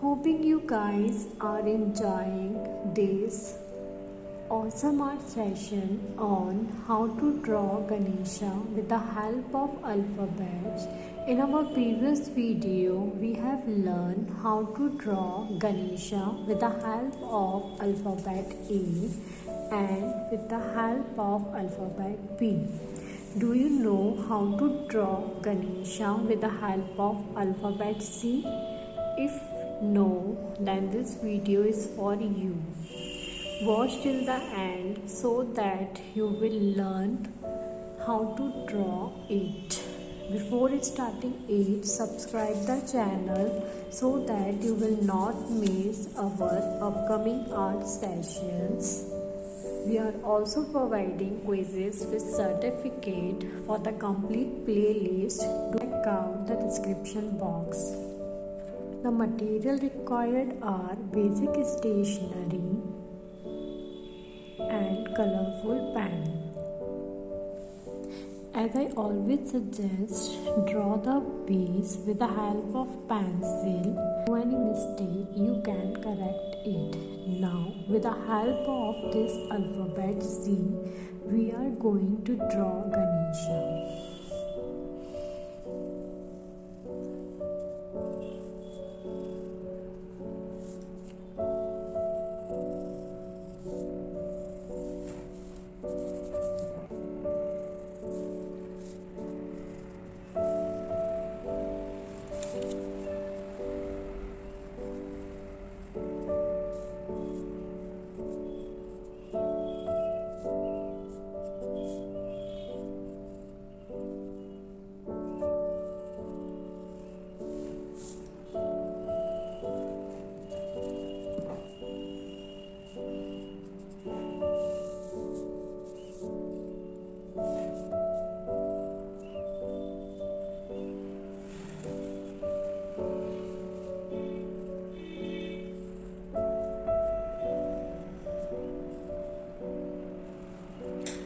Hoping you guys are enjoying this awesome art session on how to draw Ganesha with the help of alphabets. In our previous video, we have learned how to draw Ganesha with the help of alphabet A and with the help of alphabet B. Do you know how to draw Ganesha with the help of alphabet C? If no, then this video is for you. Watch till the end so that you will learn how to draw it. Before starting it, subscribe the channel so that you will not miss our upcoming art sessions. We are also providing quizzes with certificate. For the complete playlist, do check out the description box. The material required are basic stationery and colorful pen. As I always suggest, draw the base with the help of pencil. Do any mistake, you can correct it. Now, with the help of this alphabet C, we are going to draw Ganesha.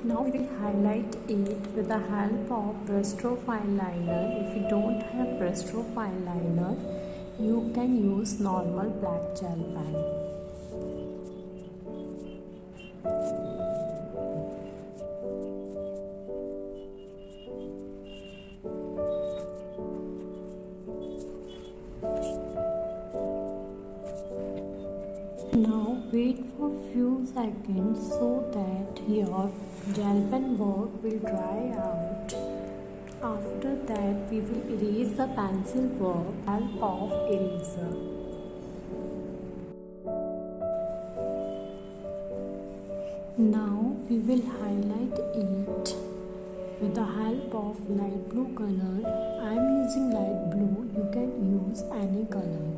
Now we will highlight it with the help of brushstroke eyeliner. If you don't have brushstroke eyeliner, you can use normal black gel pen. Now wait for few seconds so that your gel pen work will dry out. After that, we will erase the pencil work with the help of eraser. Now we will highlight it with the help of light blue color. I am using light blue. You can use any color.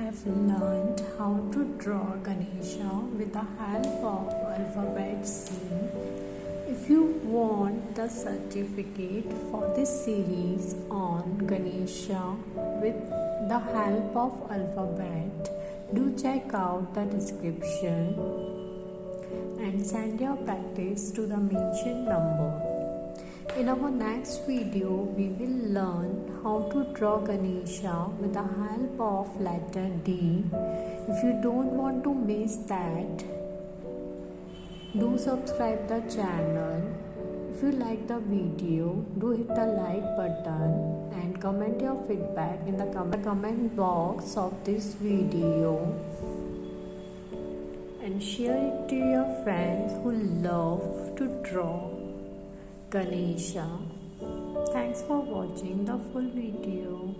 have learned how to draw Ganesha with the help of alphabet C. If you want the certificate for this series on Ganesha with the help of alphabet, do check out the description and send your practice to the mentioned number. In our next video, we will learn how to draw Ganesha with the help of letter D. If you don't want to miss that, do subscribe the channel. If you like the video, do hit the like button and comment your feedback in the comment box of this video. And share it to your friends who love to draw Ganesha. Thanks for watching the full video.